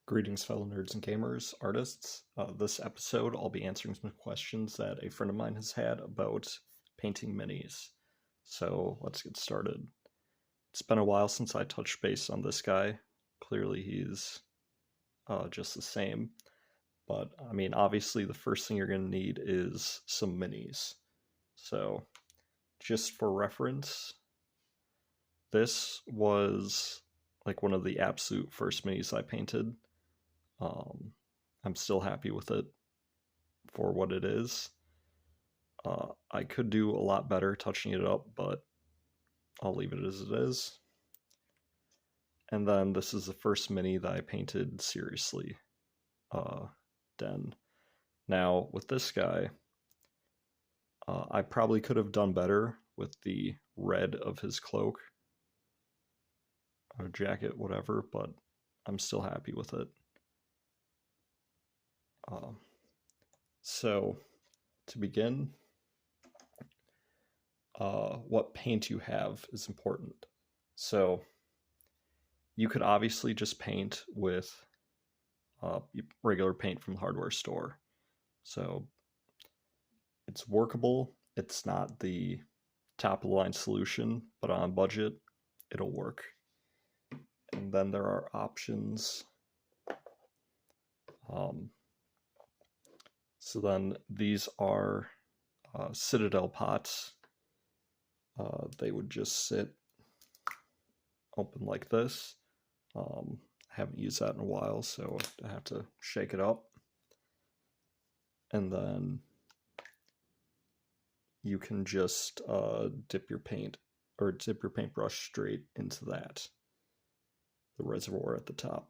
Greetings, fellow nerds and gamers, artists. This episode, I'll be answering some questions that a friend of mine has had about painting minis. So let's get started. It's been a while since I touched base on this guy. Clearly, he's just the same. But I mean, obviously, the first thing you're going to need is some minis. So, just for reference, this was like one of the absolute first minis I painted. Um, I'm still happy with it for what it is. I could do a lot better touching it up, but I'll leave it as it is. And then this is the first mini that I painted seriously. Den. Now, with this guy, I probably could have done better with the red of his cloak or jacket, whatever, but I'm still happy with it. Uh, so, to begin, what paint you have is important. So, you could obviously just paint with regular paint from the hardware store. So it's workable. It's not the top of the line solution, but on budget, it'll work. And then there are options. So then these are Citadel pots. They would just sit open like this. I haven't used that in a while, so I have to shake it up. And then you can just dip your paintbrush straight into that, the reservoir at the top.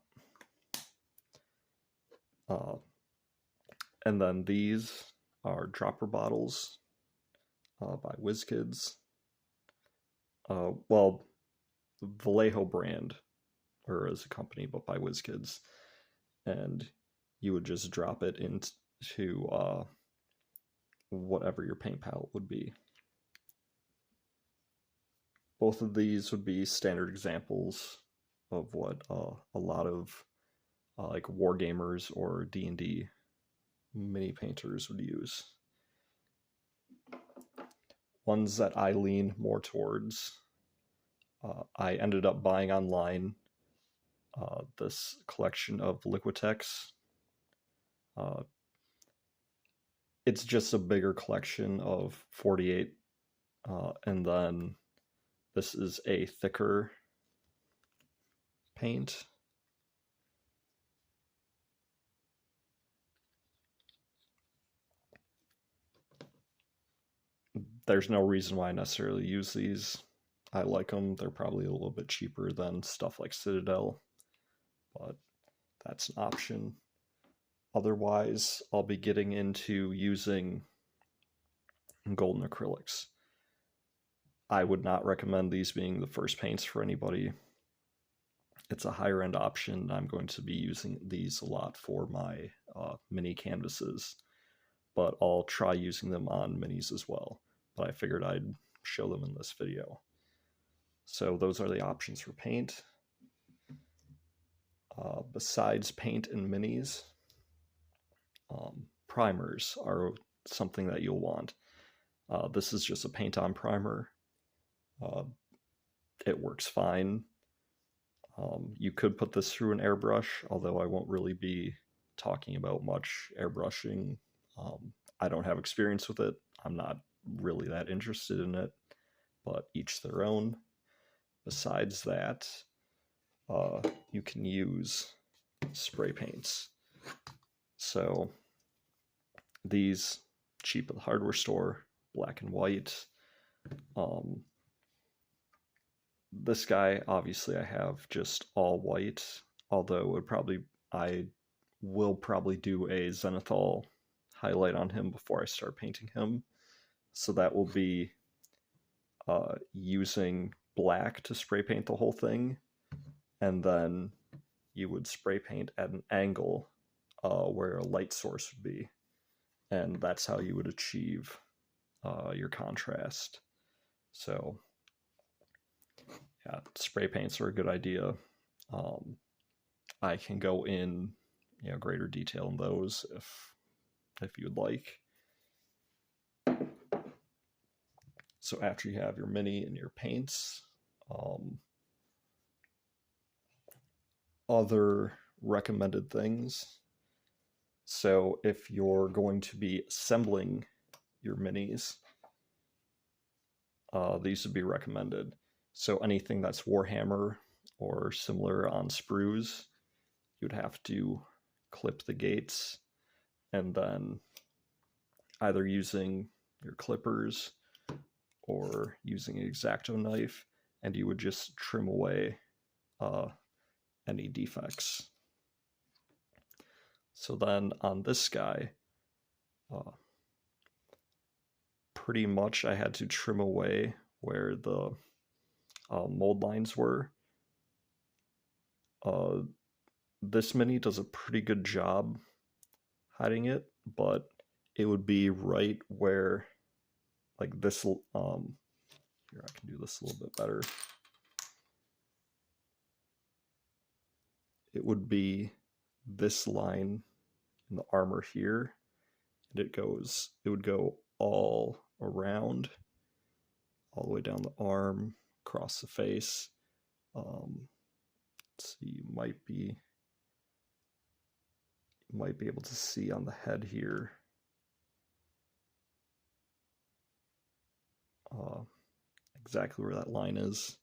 And then these are dropper bottles by WizKids. Well, Vallejo brand, or as a company, but by WizKids. And you would just drop it into whatever your paint palette would be. Both of these would be standard examples of what a lot of like wargamers or D&D mini painters would use. Ones that I lean more towards, I ended up buying online this collection of Liquitex. It's just a bigger collection of 48, and then this is a thicker paint. There's no reason why I necessarily use these. I like them. They're probably a little bit cheaper than stuff like Citadel, but that's an option. Otherwise, I'll be getting into using golden acrylics. I would not recommend these being the first paints for anybody. It's a higher end option. I'm going to be using these a lot for my mini canvases, but I'll try using them on minis as well. But I figured I'd show them in this video. So those are the options for paint. Besides paint and minis, primers are something that you'll want. This is just a paint-on primer. It works fine. You could put this through an airbrush, although I won't really be talking about much airbrushing. I don't have experience with it. I'm not really that interested in it, but each their own. Besides that, you can use spray paints. So these cheap at the hardware store, black and white. This guy, obviously I have just all white, although I will probably do a Zenithal highlight on him before I start painting him. So that will be using black to spray paint the whole thing, and then you would spray paint at an angle where a light source would be, and that's how you would achieve your contrast. So yeah, spray paints are a good idea. I can go in, greater detail in those if you would like. So after you have your mini and your paints, other recommended things. So if you're going to be assembling your minis, these would be recommended. So anything that's Warhammer or similar on sprues, you'd have to clip the gates and then either using your clippers or using an X-Acto knife, and you would just trim away any defects. So then on this guy, pretty much I had to trim away where the mold lines were. This mini does a pretty good job hiding it, but it would be right where, like this, here I can do this a little bit better. It would be this line in the armor here, and it would go all around, all the way down the arm, across the face. Let's see, you might be able to see on the head here. Exactly where that line is.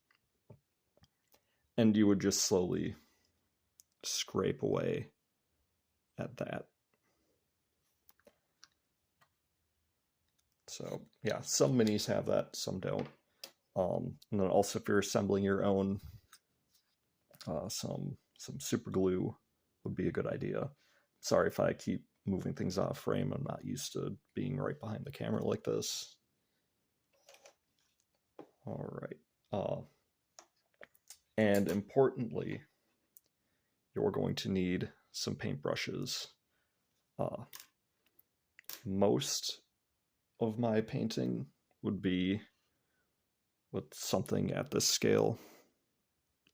And you would just slowly scrape away at that. So yeah, some minis have that, some don't. And then also if you're assembling your own, some super glue would be a good idea. Sorry if I keep moving things off frame. I'm not used to being right behind the camera like this. All right. And importantly, you're going to need some paintbrushes. Most of my painting would be with something at this scale.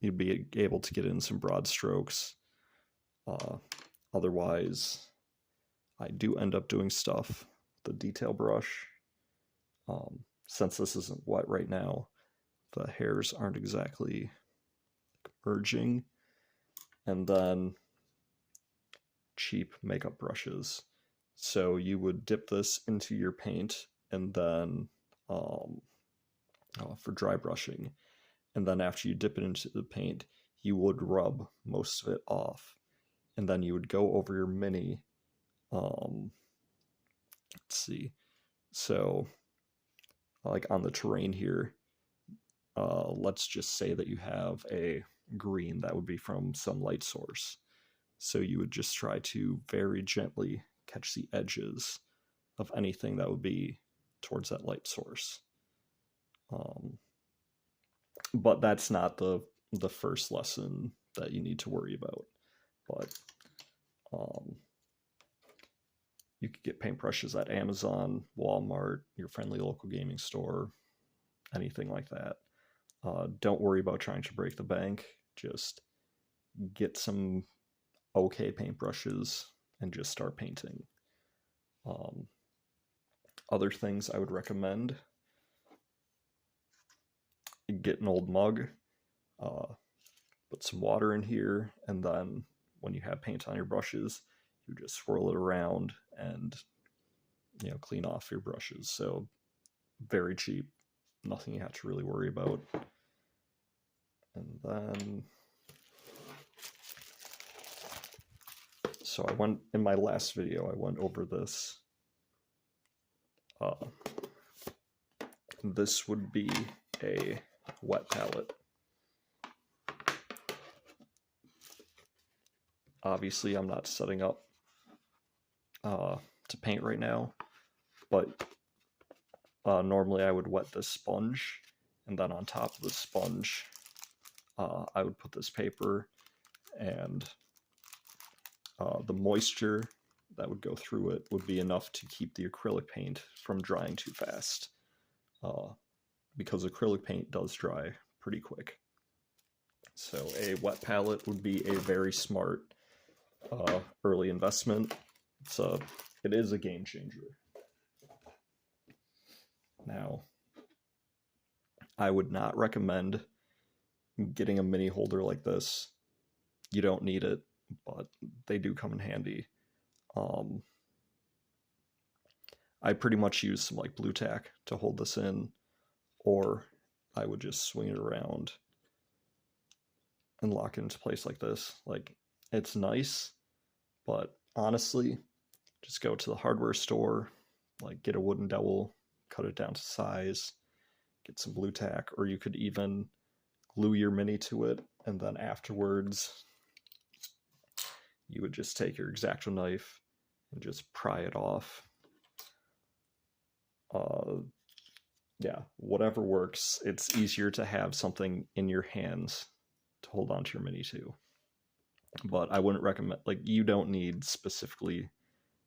You'd be able to get in some broad strokes. Otherwise, I do end up doing stuff with the detail brush. Since this isn't wet right now, the hairs aren't exactly merging. And then cheap makeup brushes. So you would dip this into your paint and then for dry brushing. And then after you dip it into the paint, you would rub most of it off. And then you would go over your mini. Let's see. So like on the terrain here, let's just say that you have a green that would be from some light source. So you would just try to very gently catch the edges of anything that would be towards that light source. But that's not the first lesson that you need to worry about. But you could get paintbrushes at Amazon, Walmart, your friendly local gaming store, anything like that. Don't worry about trying to break the bank. Just get some okay paintbrushes and just start painting. Other things I would recommend: get an old mug, put some water in here, and then when you have paint on your brushes, you just swirl it around and clean off your brushes. So very cheap, nothing you have to really worry about. And then, so I went, in my last video, I went over this. This would be a wet palette. Obviously, I'm not setting up to paint right now, but normally I would wet this sponge, and then on top of the sponge, I would put this paper, and the moisture that would go through it would be enough to keep the acrylic paint from drying too fast, because acrylic paint does dry pretty quick. So a wet palette would be a very smart early investment. It is a game changer. Now, I would not recommend getting a mini holder like this. You don't need it, but they do come in handy. I pretty much use some like blue tack to hold this in, or I would just swing it around and lock it into place like this. Like, it's nice, but honestly, just go to the hardware store, like get a wooden dowel, cut it down to size, get some blue tack, or you could even glue your mini to it, and then afterwards you would just take your X-Acto knife and just pry it off. Yeah, whatever works. It's easier to have something in your hands to hold onto your mini to. But I wouldn't recommend, like, you don't need specifically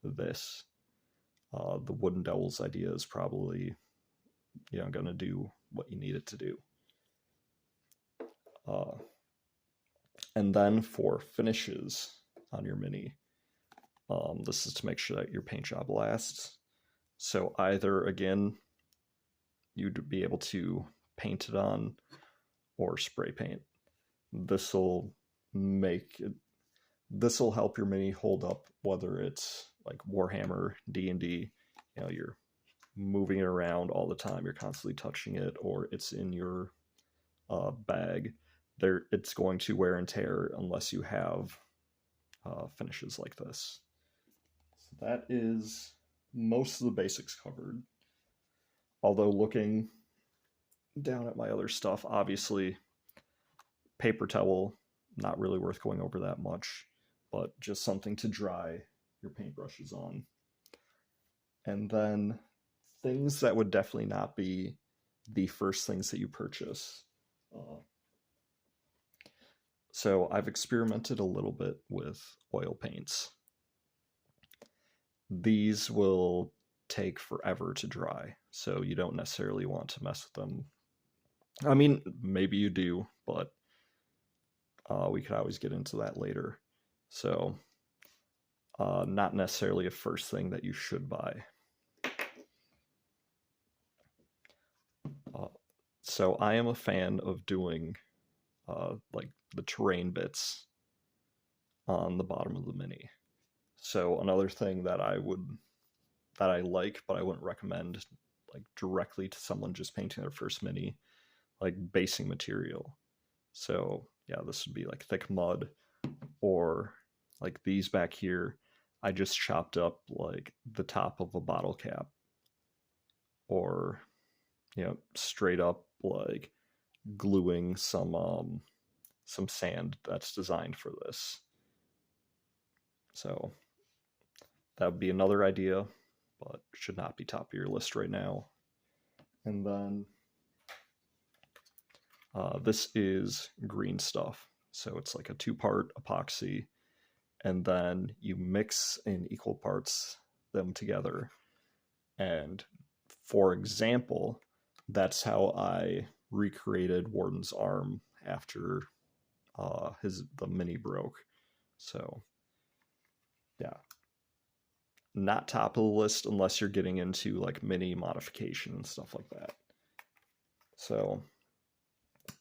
this. The wooden dowels idea is probably, going to do what you need it to do. And then for finishes on your mini, this is to make sure that your paint job lasts. So either, again, you'd be able to paint it on or spray paint. This will help your mini hold up, whether it's like Warhammer, D&D, you're moving it around all the time, you're constantly touching it, or it's in your bag. It's going to wear and tear unless you have finishes like this. So that is most of the basics covered. Although looking down at my other stuff, obviously paper towel, not really worth going over that much, but just something to dry your paintbrushes on. And then things that would definitely not be the first things that you purchase. So I've experimented a little bit with oil paints. These will take forever to dry, so you don't necessarily want to mess with them. I mean, maybe you do, but we could always get into that later. So not necessarily a first thing that you should buy. So I am a fan of doing like the terrain bits on the bottom of the mini. So another thing that I like, but I wouldn't recommend like directly to someone just painting their first mini, like basing material. So yeah, this would be like thick mud, or like these back here, I just chopped up like the top of a bottle cap, or straight up like gluing some sand that's designed for this. So that would be another idea, but should not be top of your list right now. And then this is green stuff. So it's like a 2-part epoxy, and then you mix in equal parts them together. And for example, that's how I recreated Warden's arm after the mini broke. So yeah, not top of the list unless you're getting into like mini modification and stuff like that. So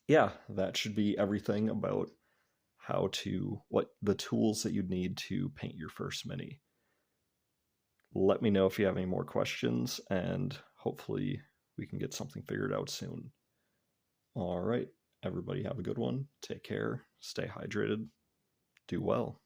yeah, that should be everything about what the tools that you'd need to paint your first mini. Let me know if you have any more questions, and hopefully we can get something figured out soon. All right, everybody have a good one. Take care, stay hydrated, do well.